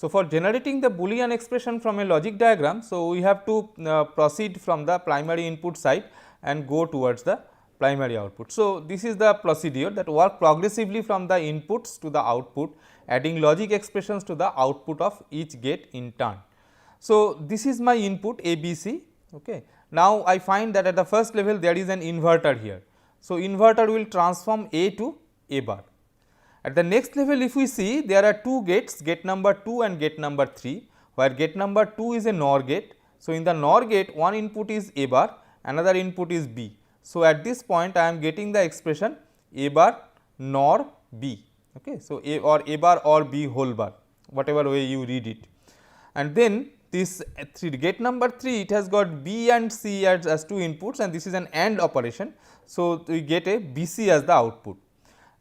for generating the Boolean expression from a logic diagram, so we have to proceed from the primary input side and go towards the primary output. So, this is the procedure that work progressively from the inputs to the output, adding logic expressions to the output of each gate in turn. So, this is my input A B C. Okay. Now, I find that at the first level there is an inverter here. So, inverter will transform A to A bar. At the next level, if we see, there are two gates, gate number 2 and gate number 3, where gate number 2 is a NOR gate. So, in the NOR gate, one input is A bar, another input is B. So, at this point I am getting the expression A bar NOR B. Okay. So, A bar or B whole bar, whatever way you read it. And then this gate number 3, it has got B and C as two inputs, and this is an AND operation. So, we get a BC as the output.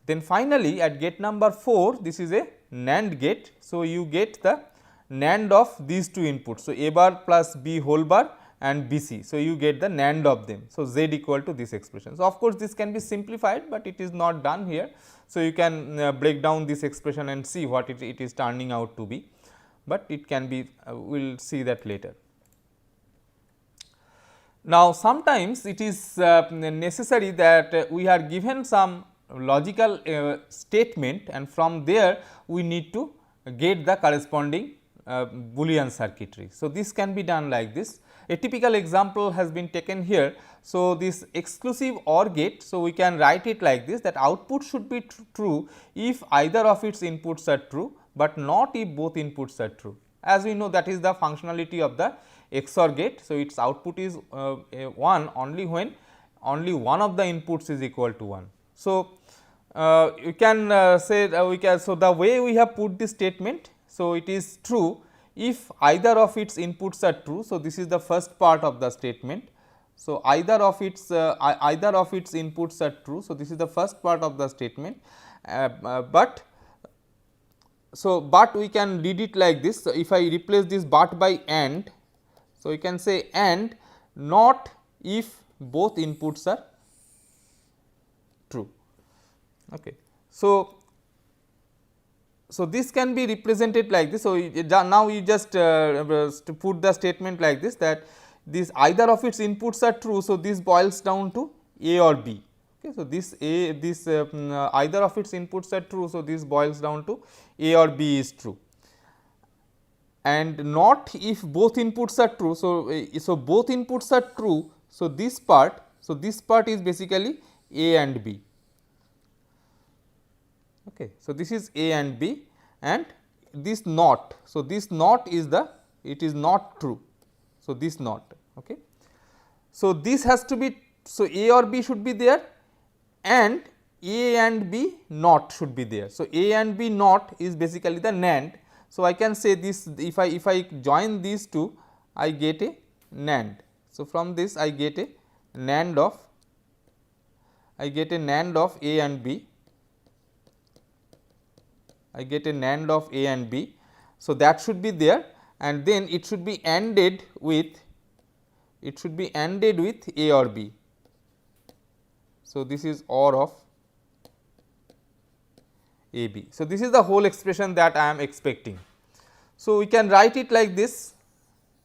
Then finally, at gate number 4, this is a NAND gate. So, you get the NAND of these two inputs. So, A bar plus B whole bar and BC. So, you get the NAND of them. So, Z equal to this expression. So, of course, this can be simplified, but it is not done here. So, you can break down this expression and see what it is turning out to be, but it can be we will see that later. Now, sometimes it is necessary that we are given some logical statement, and from there we need to get the corresponding Boolean circuitry. So, this can be done like this. A typical example has been taken here. So, this exclusive OR gate, so we can write it like this, that output should be true if either of its inputs are true, but not if both inputs are true. As we know, that is the functionality of the XOR gate. So, its output is 1 only when only one of the inputs is equal to 1. So, you can say so the way we have put this statement. So, it is true if either of its inputs are true. So, this is the first part of the statement. So, either of its inputs are true. So, this is the first part of the statement, but we can read it like this. So, if I replace this but by AND, so you can say AND not if both inputs are true. Okay. So, this can be represented like this. So, now you just put the statement like this, that this either of its inputs are true. So, this boils down to A or B. Okay. So, either of its inputs are true. So, this boils down to A or B is true, and not if both inputs are true. So, both inputs are true. So, this part is basically A and B. Okay. So, this is A and B, and this not. So, this not is it is not true. So, this not. Okay. So, this has to be, so A or B should be there, and A and B not should be there. So, A and B not is basically the NAND. So, I can say this, if I join these two, I get a NAND. So, from this I get a NAND of A and B. I get a NAND of A and B. So, that should be there, and then it should be ANDed with A or B. So, this is OR of A B. So, this is the whole expression that I am expecting. So, we can write it like this.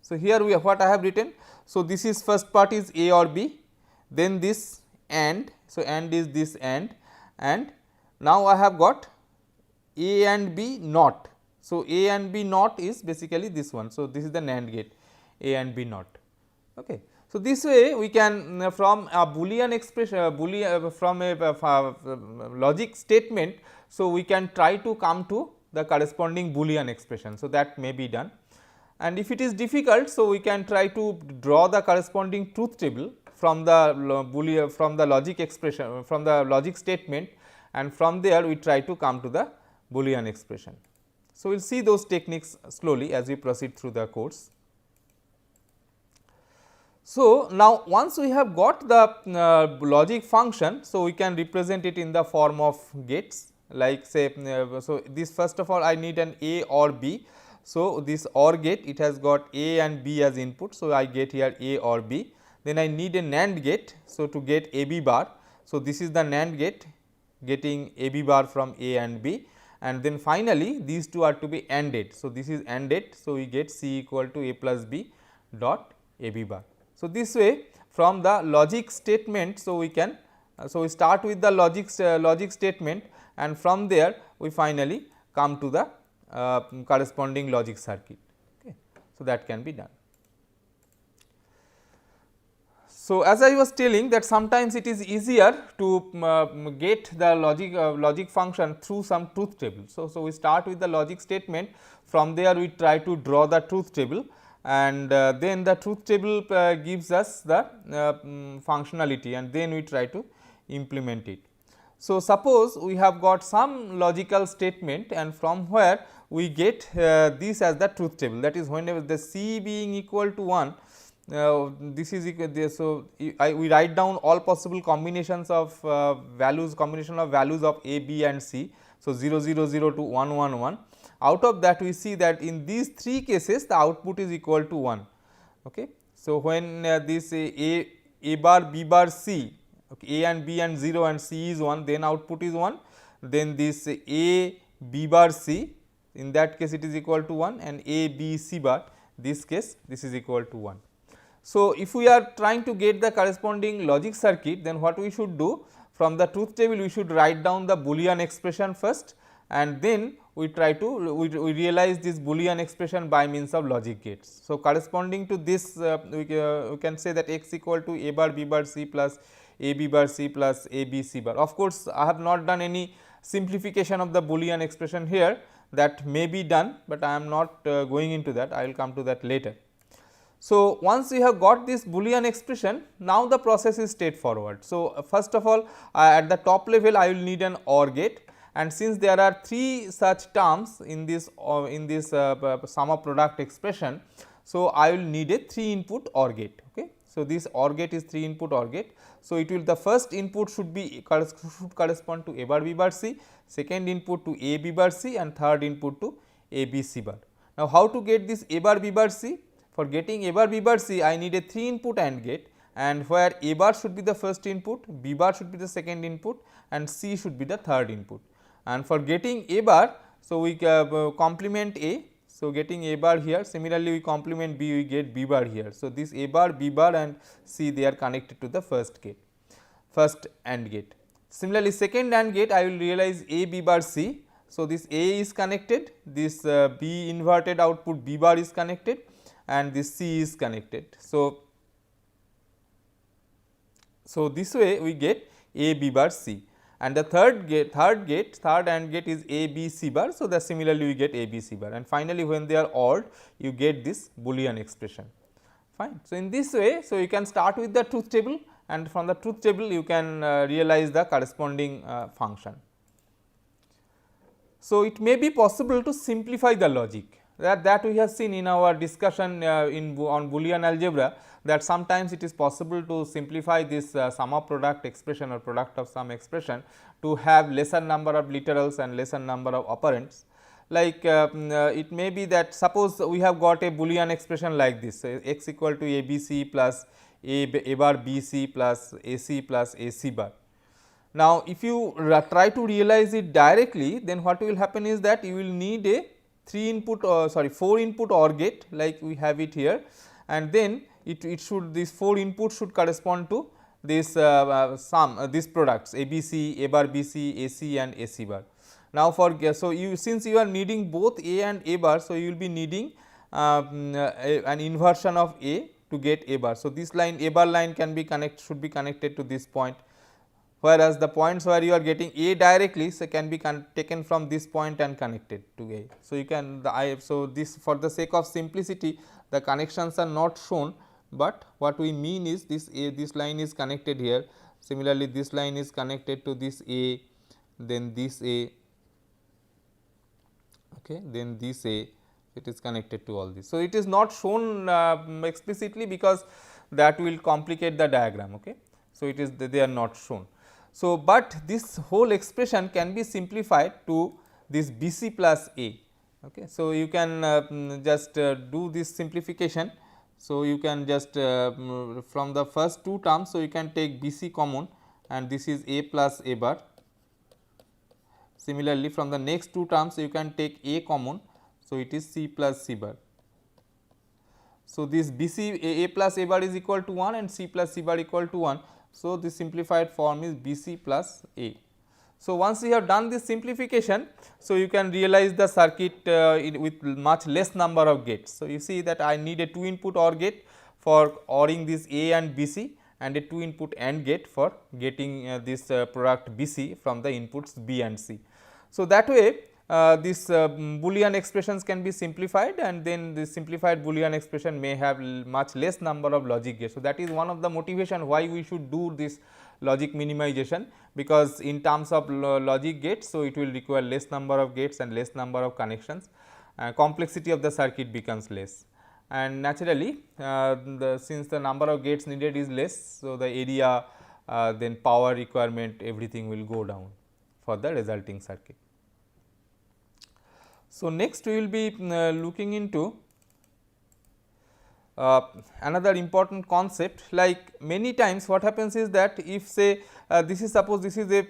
So, here what I have written. So, this is first part is A or B, then this AND. So, AND is this AND, and now I have got A and B not. So, A and B not is basically this one. So, this is the NAND gate A and B not. Okay. So, this way we can from a Boolean expression from a logic statement. So, we can try to come to the corresponding Boolean expression. So, that may be done, and if it is difficult, so we can try to draw the corresponding truth table from the Boolean, from the logic expression, from the logic statement, and from there we try to come to the Boolean expression. So, we will see those techniques slowly as we proceed through the course. So, now once we have got the logic function, so we can represent it in the form of gates, like say, so this first of all I need an A or B. So, this OR gate, it has got A and B as input. So, I get here A or B. Then I need a NAND gate. So, to get AB bar. So, this is the NAND gate getting AB bar from A and B, and then finally these two are to be ANDed. So, this is ANDed. So, we get C equal to A plus B dot A B bar. So, this way from the logic statement, so we can so we start with the logic statement, and from there we finally come to the corresponding logic circuit. Okay. So, that can be done. So, as I was telling that sometimes it is easier to get the logic function through some truth table. So, we start with the logic statement, from there we try to draw the truth table, and then the truth table gives us the functionality, and then we try to implement it. So, suppose we have got some logical statement, and from where we get this as the truth table, that is whenever the C being equal to 1, this is equal this. So, we write down all possible combinations of combination of values of A, B and C. So, 0 0 0 to 1 1 1. Out of that we see that in these 3 cases the output is equal to 1. Okay. So, when this A bar, B bar, C, okay, A and B and 0 and C is 1, then output is 1. Then this A, B bar, C, in that case it is equal to 1, and A, B, C bar, this case this is equal to 1. So, if we are trying to get the corresponding logic circuit, then what we should do, from the truth table we should write down the Boolean expression first, and then we try to we realize this Boolean expression by means of logic gates. So, corresponding to this we can say that x equal to A bar B bar C plus A B bar C plus A B C bar. Of course, I have not done any simplification of the Boolean expression here, that may be done, but I am not going into that, I will come to that later. So, once we have got this Boolean expression, now the process is straightforward. So, first of all at the top level I will need an OR gate, and since there are 3 such terms in this sum of product expression, so I will need a 3 input OR gate. Okay. So, this OR gate is 3 input OR gate. So, it will the first input should correspond to A bar B bar C, second input to A B bar C, and third input to A B C bar. Now, how to get this A bar B bar C? For getting A bar B bar C, I need a 3 input AND gate, and where A bar should be the first input, B bar should be the second input, and C should be the third input. And for getting A bar, so we complement A. So, getting A bar here, similarly we complement B, we get B bar here. So, this A bar, B bar and C, they are connected to the first gate, first AND gate. Similarly, second AND gate I will realize A B bar C. So, this A is connected, this B inverted output B bar is connected, and this C is connected. So, this way we get A B bar C, and the third AND gate is A B C bar. So, that similarly we get A B C bar, and finally, when they are ORed you get this Boolean expression. Fine. So, in this way, so you can start with the truth table, and from the truth table you can realize the corresponding function. So, it may be possible to simplify the logic, that we have seen in our discussion on Boolean algebra, that sometimes it is possible to simplify this sum of product expression or product of sum expression to have lesser number of literals and lesser number of operands. Like it may be that, suppose we have got a Boolean expression like this, x equal to A B C plus A bar B C plus A C plus A C bar. Now, if you try to realize it directly, then what will happen is that you will need a 4 input OR gate like we have it here, and then it should, this 4 inputs should correspond to this these products A B C, A bar B C, A C and A C bar. Now, so you, since you are needing both A and A bar, so you will be needing an inversion of A to get A bar. So, this line A bar line should be connected to this point, whereas the points where you are getting A directly, so can be taken from this point and connected to A. So, you can so this, for the sake of simplicity, the connections are not shown, but what we mean is this line is connected here. Similarly, this line is connected to this A, then this A, okay, then this A, it is connected to all this. So, it is not shown explicitly because that will complicate the diagram. Okay. So, it is they are not shown. So, but this whole expression can be simplified to this B C plus A. Okay. So, you can just do this simplification. So, you can just from the first 2 terms, so you can take B C common, and this is A plus A bar. Similarly, from the next two terms you can take A common. So, it is C plus C bar. So, this B C A plus A bar is equal to 1 and C plus C bar equal to 1. So, the simplified form is B C plus A. So, once you have done this simplification, so you can realize the circuit with much less number of gates. So, you see that I need a 2 input OR gate for ORing this A and B C and a 2 input AND gate for getting this product B C from the inputs B and C. So, that way this Boolean expressions can be simplified, and then the simplified Boolean expression may have much less number of logic gates. So, that is one of the motivation why we should do this logic minimization, because in terms of logic gates, so it will require less number of gates and less number of connections, complexity of the circuit becomes less, and naturally since the number of gates needed is less, so the area then power requirement everything will go down for the resulting circuit. So, next we will be looking into another important concept. Like many times what happens is that if say this is suppose this is a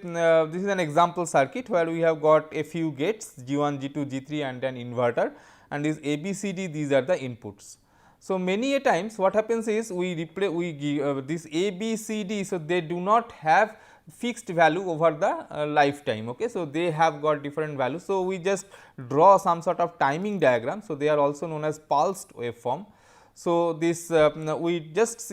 this is an example circuit where we have got a few gates G1, G2, G3 and an inverter, and these A, B, C, D, these are the inputs. So, many a times what happens is we give this A, B, C, D. So, they do not have fixed value over the lifetime. Okay. So, they have got different values. So, we just draw some sort of timing diagram. So, they are also known as pulsed waveform. So, this we just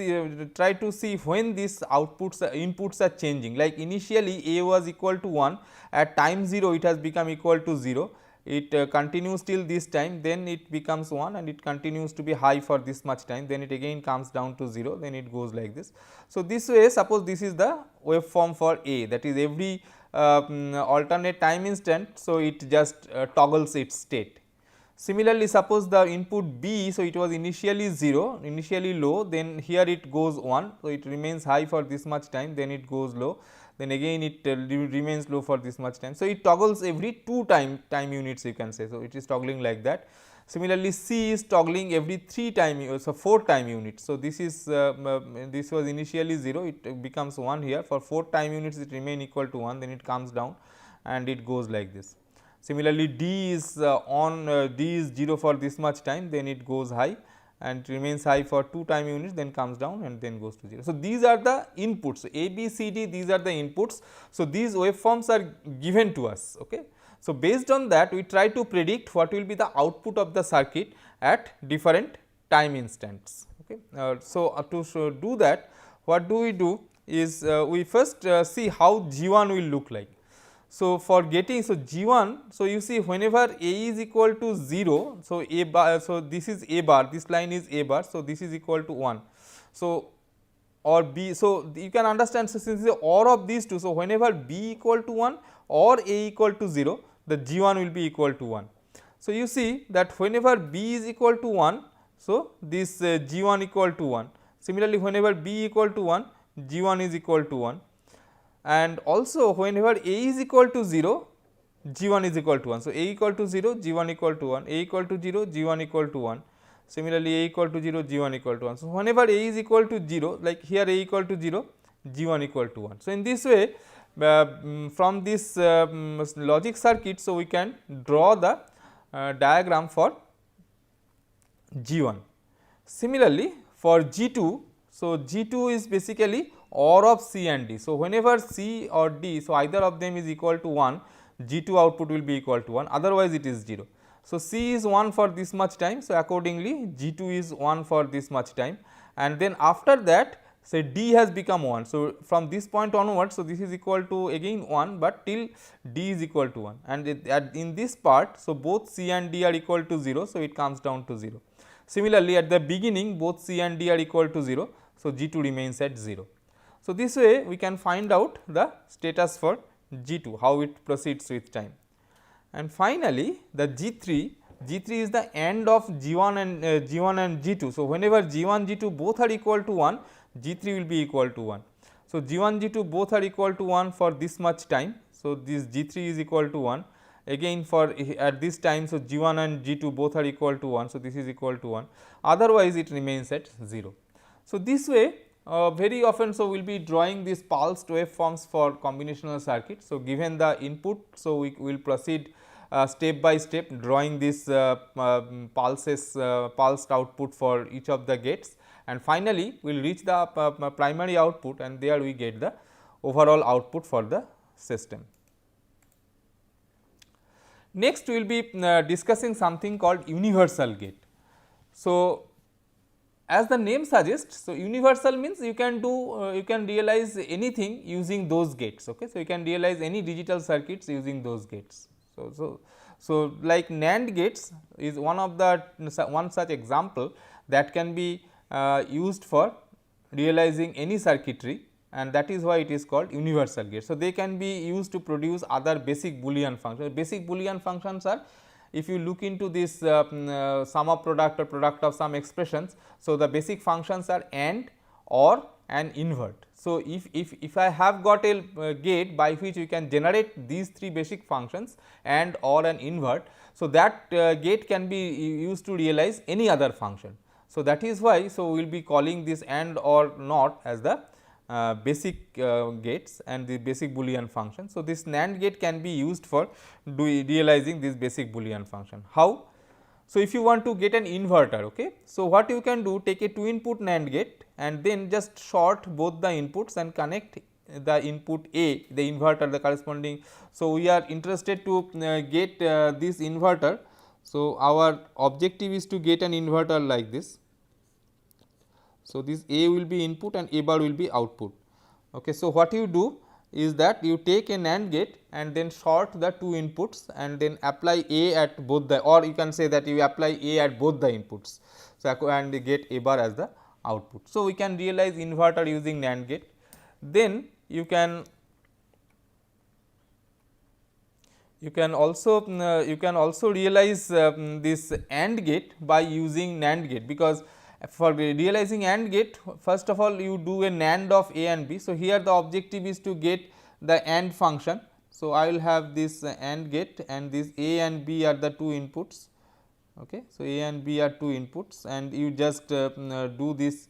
try to see when these outputs inputs are changing, like initially A was equal to 1, at time 0 it has become equal to 0, it continues till this time, then it becomes 1 and it continues to be high for this much time, then it again comes down to 0, then it goes like this. So, this way suppose this is the waveform for A, that is every alternate time instant. So, it just toggles its state. Similarly, suppose the input B, so it was initially 0, initially low, then here it goes 1, so it remains high for this much time, then it goes low, then again it remains low for this much time. So, it toggles every 2 time units you can say. So, it is toggling like that. Similarly, C is toggling every 3 time, so 4 time units. So, this is this was initially 0, it becomes 1 here, for 4 time units it remain equal to 1, then it comes down and it goes like this. Similarly, D is D is 0 for this much time, then it goes high and remains high for 2 time units, then comes down and then goes to 0. So, these are the inputs. So, A, B, C, D, these are the inputs. So, these waveforms are given to us. Okay. So, based on that we try to predict what will be the output of the circuit at different time instants. Okay. To do that, what do we do is we first see how G1 will look like. So, for getting G1, so you see whenever A is equal to 0, so A bar, so this is A bar, this line is A bar, so this is equal to 1. So, or B, so you can understand, so since the OR of these two, so whenever B equal to 1 or A equal to 0, the G1 will be equal to 1. So, you see that whenever B is equal to 1, so this G1 equal to 1. Similarly, whenever B equal to 1, G1 is equal to 1. And also whenever A is equal to 0, G1 is equal to 1. So, A equal to 0, G1 equal to 1, A equal to 0, G1 equal to 1. Similarly, A equal to 0, G1 equal to 1. So, whenever A is equal to 0, like here A equal to 0, G1 equal to 1. So, in this way from this logic circuit, so we can draw the diagram for G1. Similarly, for G2, so G2 is basically OR of C and D. So, whenever C or D, so either of them is equal to 1, G2 output will be equal to 1, otherwise it is 0. So, C is 1 for this much time, so accordingly G2 is 1 for this much time, and then after that say D has become 1. So, from this point onwards, so this is equal to again 1, but till D is equal to 1, and in this part, so both C and D are equal to 0, so it comes down to 0. Similarly, at the beginning both C and D are equal to 0, so G2 remains at 0. So, this way we can find out the status for G2, how it proceeds with time. And finally, the G3 is the end of G1 and G2. So, whenever G1, G2 both are equal to 1, G3 will be equal to 1. So, G1, G2 both are equal to 1 for this much time. So, this G3 is equal to 1. Again for at this time, so G1 and G2 both are equal to 1. So, this is equal to 1, otherwise it remains at 0. So, this way Very often, so we will be drawing these pulsed waveforms for combinational circuit. So, given the input, so we will proceed step by step drawing this pulses pulsed output for each of the gates, and finally, we will reach the primary output, and there we get the overall output for the system. Next, we will be discussing something called universal gate. So, as the name suggests, so universal means you can do you can realize anything using those gates. Okay. So, you can realize any digital circuits using those gates. So, like NAND gates is one of the one such example that can be used for realizing any circuitry, and that is why it is called universal gate. So, they can be used to produce other basic Boolean functions. Basic Boolean functions are, if you look into this sum of product or product of some expressions. So, the basic functions are AND, OR and invert. So, if I have got a gate by which we can generate these three basic functions AND, OR and invert. So, that gate can be used to realize any other function. So, that is why, so we will be calling this AND, OR, NOT as the basic gates and the basic Boolean function. So, this NAND gate can be used for realizing this basic Boolean function. How? So, if you want to get an inverter, okay. So, what you can do, take a 2 input NAND gate and then just short both the inputs and connect the input A, the inverter, the corresponding. So, we are interested to get this inverter. So, our objective is to get an inverter like this. So, this A will be input and A bar will be output. Okay. So, what you do is that you take a NAND gate and then short the 2 inputs and then apply A at both the, or you can say that you apply A at both the inputs. So, and get A bar as the output. So, we can realize inverter using NAND gate. Then you can also realize this AND gate by using NAND gate, because for realizing AND gate, first of all you do a NAND of A and B. So, here the objective is to get the AND function. So, I will have this AND gate and this A and B are the 2 inputs. Okay. So, A and B are 2 inputs and you just do this.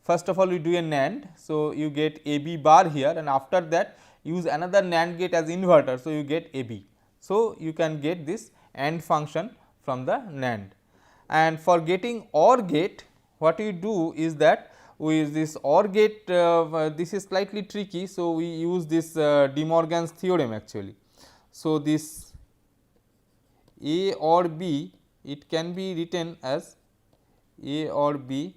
First of all you do a NAND. So, you get AB bar here, and after that use another NAND gate as inverter. So, you get AB. So, you can get this AND function from the NAND. And for getting OR gate, what you do is that with this OR gate, this is slightly tricky. So, we use this De Morgan's theorem actually. So, this A or B, it can be written as A or B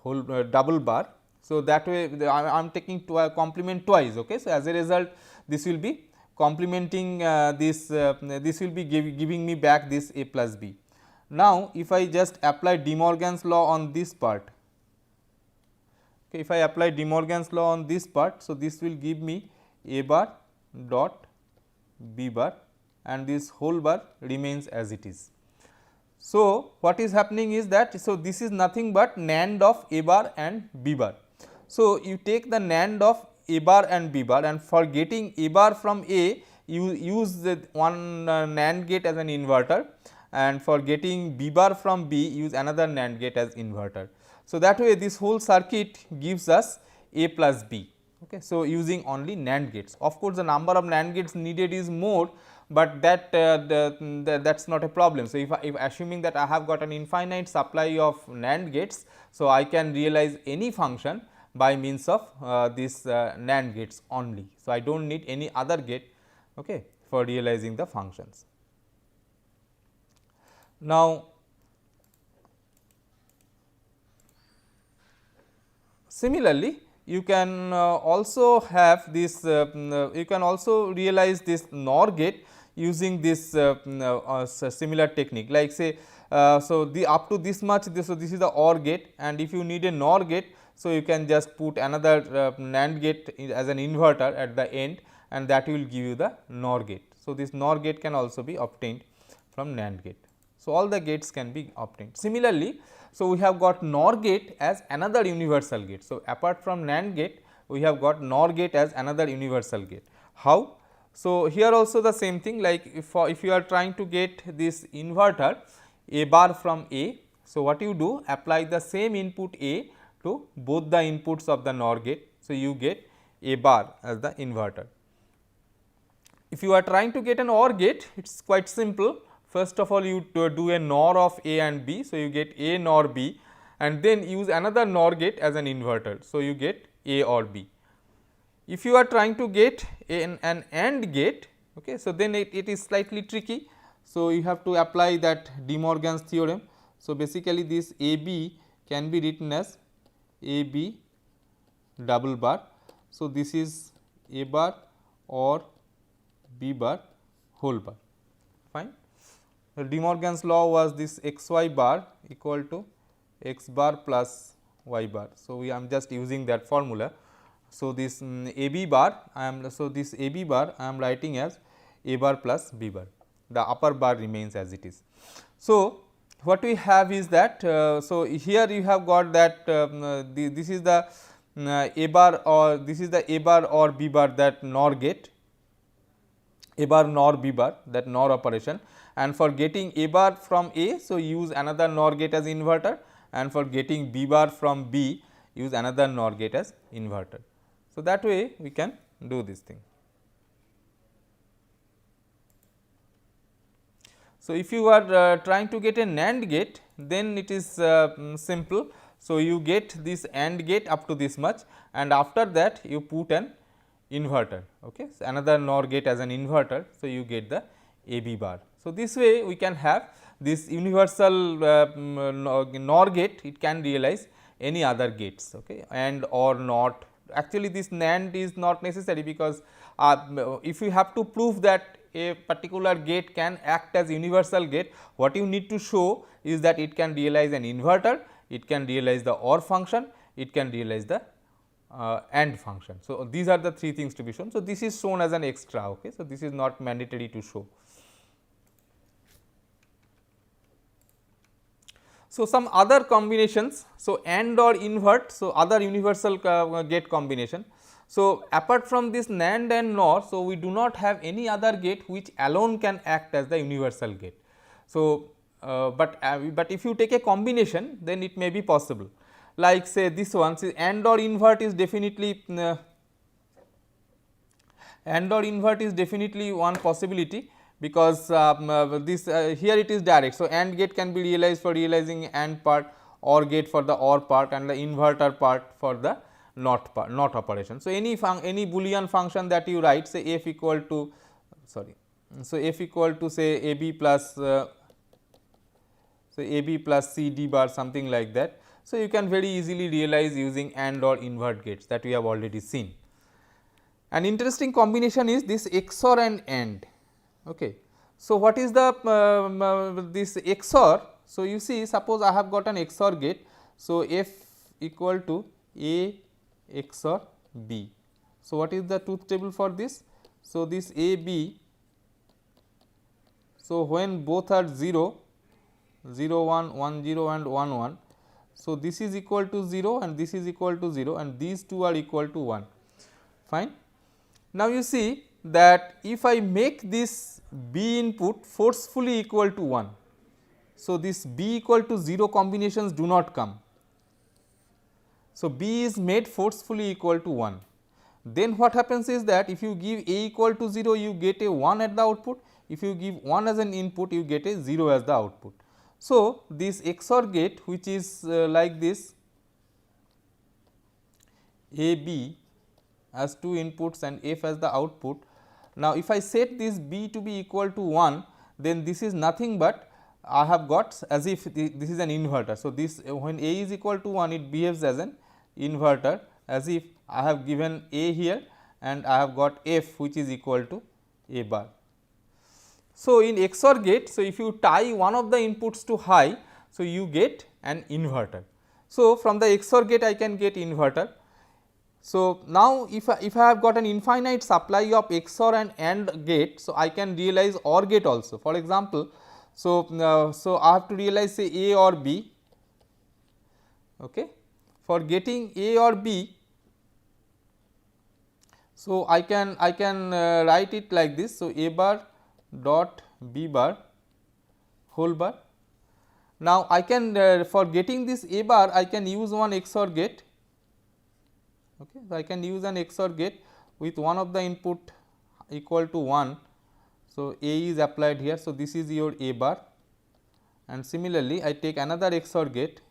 whole double bar. So, that way I am taking complement twice. Okay. So, as a result, this will be complementing this will be giving me back this A plus B. Now, if I just apply De Morgan's law on this part, okay, if I apply De Morgan's law on this part, so this will give me A bar dot B bar and this whole bar remains as it is. So, what is happening is that, so this is nothing but NAND of A bar and B bar. So, you take the NAND of A bar and B bar, and for getting A bar from A, you use the one NAND gate as an inverter, and for getting B bar from B, use another NAND gate as inverter. So, that way this whole circuit gives us A plus B. Okay. So, using only NAND gates. Of course, the number of NAND gates needed is more, but that is not a problem. So, if assuming that I have got an infinite supply of NAND gates, so I can realize any function by means of this NAND gates only. So, I do not need any other gate, okay, for realizing the functions. Now, similarly, you can also have this, you can also realize this NOR gate using this similar technique, like say, so the up to this much, so this is the OR gate, and if you need a NOR gate, so you can just put another NAND gate as an inverter at the end, and that will give you the NOR gate. So, this NOR gate can also be obtained from NAND gate. So, all the gates can be obtained. Similarly, so we have got NOR gate as another universal gate. So, apart from NAND gate, we have got NOR gate as another universal gate. How? So, here also the same thing, like if you are trying to get this inverter A bar from A. So, what you do, apply the same input A to both the inputs of the NOR gate. So, you get A bar as the inverter. If you are trying to get an OR gate, it is quite simple. First of all, you do a NOR of A and B. So, you get A NOR B and then use another NOR gate as an inverter. So, you get A or B. If you are trying to get an AND gate, okay, so then it is slightly tricky. So, you have to apply that De Morgan's theorem. So, basically this A B can be written as A B double bar. So, this is A bar or B bar whole bar, fine. De Morgan's law was this x y bar equal to x bar plus y bar. So, I am just using that formula. So, this A B bar I am this A B bar I am writing as A bar plus B bar, the upper bar remains as it is. So, what we have is that so here you have got that this is the A bar or this is the A bar or B bar, that NOR gate, A bar NOR B bar, that NOR operation, and for getting A bar from A, so use another NOR gate as inverter, and for getting B bar from B use another NOR gate as inverter. So, that way we can do this thing. So, if you are trying to get a NAND gate, then it is simple. So, you get this AND gate up to this much, and after that you put an inverter, okay. So, another NOR gate as an inverter. So, you get the A B bar. So, this way we can have this universal NOR gate, it can realize any other gates, okay, and or not. Actually, this NAND is not necessary, because if you have to prove that a particular gate can act as universal gate, what you need to show is that it can realize an inverter, it can realize the OR function, it can realize the AND function. So, these are the three things to be shown. So, this is shown as an extra, okay. So, this is not mandatory to show. So, some other combinations. So, AND or invert, so other universal gate combination. So, apart from this NAND and NOR, so we do not have any other gate which alone can act as the universal gate. So, but if you take a combination, then it may be possible, like say this one, say AND or invert is definitely AND or invert is definitely one possibility, because this here it is direct. So, AND gate can be realized for realizing AND part, OR gate for the OR part, and the inverter part for the NOT part, NOT operation. So, any Boolean function that you write, say f equal to so f equal to say a b plus a b plus c d bar, something like that. So, you can very easily realize using AND or invert gates, that we have already seen. An interesting combination is this XOR and AND. Okay. So, what is the this XOR? So, you see, suppose I have got an XOR gate. So, f equal to A XOR B. So, what is the truth table for this? So, this A B, so when both are 0, 0 1, 1 0 and 1 1. So, this is equal to 0 and this is equal to 0, and these two are equal to 1, fine. Now, you see that if I make this B input forcefully equal to 1, so this B equal to 0 combinations do not come. So, B is made forcefully equal to 1. Then what happens is that if you give A equal to 0, you get a 1 at the output. If you give 1 as an input, you get a 0 as the output. So, this XOR gate, which is like this, A B as 2 inputs and F as the output. Now, if I set this B to be equal to 1, then this is nothing but I have got as if this is an inverter. So, this when A is equal to 1, it behaves as an inverter, as if I have given A here and I have got F, which is equal to A bar. So, in XOR gate, so if you tie one of the inputs to high, so you get an inverter. So, from the XOR gate I can get inverter. So, now if I have got an infinite supply of XOR and AND gate, so I can realize OR gate also. For example, so I have to realize say A or B. Okay. For getting A or B, so I can write it like this. So, A bar dot B bar whole bar. Now, I can for getting this A bar I can use one XOR gate. Okay. So, I can use an XOR gate with one of the input equal to 1. So, A is applied here. So, this is your A bar, and similarly I take another XOR gate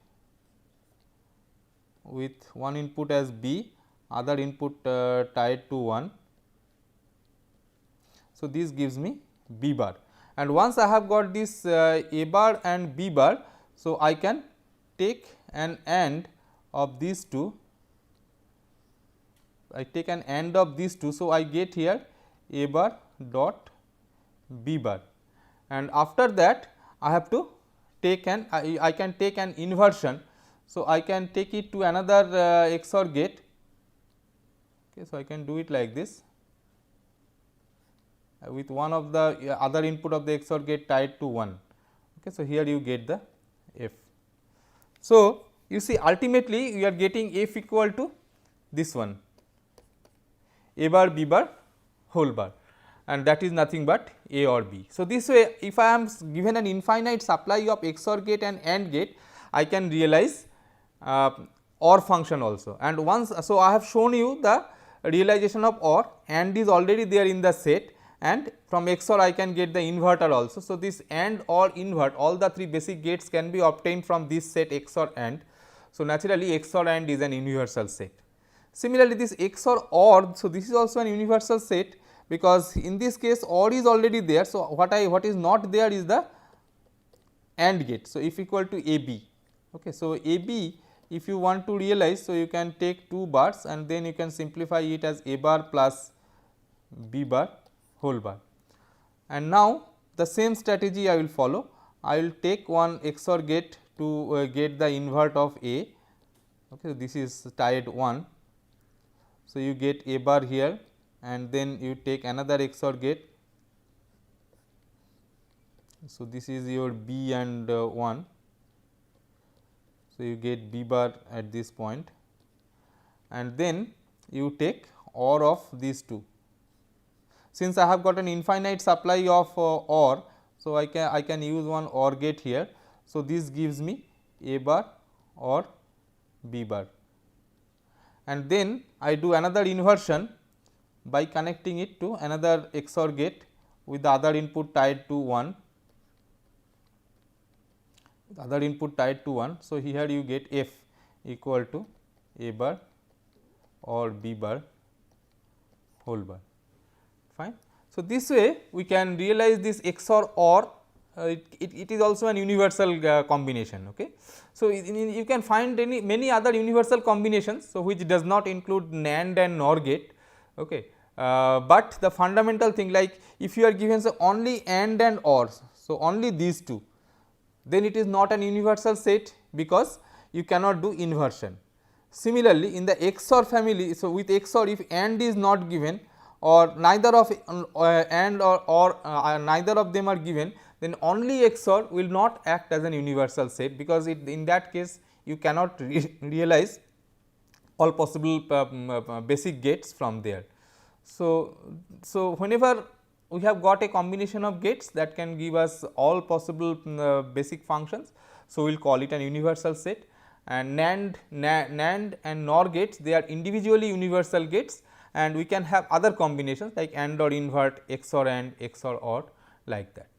with one input as B, other input tied to 1. So, this gives me B bar, and once I have got this A bar and B bar. So, I can take an AND of these two, I take an AND of these two. So, I get here A bar dot B bar, and after that I have to take an I can take an inversion. So, I can take it to another XOR gate. Okay, so, I can do it like this with one of the other input of the XOR gate tied to 1. Okay, so, here you get the F. So, you see ultimately you are getting F equal to this one, A bar B bar whole bar, and that is nothing but A or B. So, this way if I am given an infinite supply of XOR gate and AND gate, I can realize OR function also, and once. So, I have shown you the realization of OR, AND is already there in the set, and from XOR I can get the inverter also. So, this AND or invert, all the three basic gates can be obtained from this set XOR AND. So, naturally XOR AND is an universal set. Similarly, this XOR OR, so this is also an universal set, because in this case OR is already there. So, what is not there is the AND gate. So, if equal to AB. Okay. So, AB if you want to realize, so you can take 2 bars and then you can simplify it as A bar plus B bar whole bar. And now, the same strategy I will follow. I will take one XOR gate to get the invert of A. Okay. So, this is tied 1. So, you get A bar here, and then you take another XOR gate. So, this is your B and 1. So, you get B bar at this point, and then you take OR of these two. Since I have got an infinite supply of OR, so I can use one OR gate here. So, this gives me A bar or B bar, and then I do another inversion by connecting it to another XOR gate with the other input tied to 1. Other input tied to 1. So, here you get F equal to A bar or B bar whole bar, fine. So, this way we can realize this XOR OR, it is also an universal combination. Okay. So, you can find many other universal combinations, so which does not include NAND and NOR gate. Okay. But the fundamental thing, like if you are given say only AND and OR, so only these two, then it is not an universal set, because you cannot do inversion. Similarly, in the XOR family, so with XOR if AND is not given or neither of AND or neither of them are given, then only XOR will not act as an universal set, because in that case you cannot realize all possible basic gates from there. So, whenever we have got a combination of gates that can give us all possible basic functions. So, we will call it an universal set, and NAND and NOR gates, they are individually universal gates, and we can have other combinations like AND or invert, XOR AND, XOR OR, like that.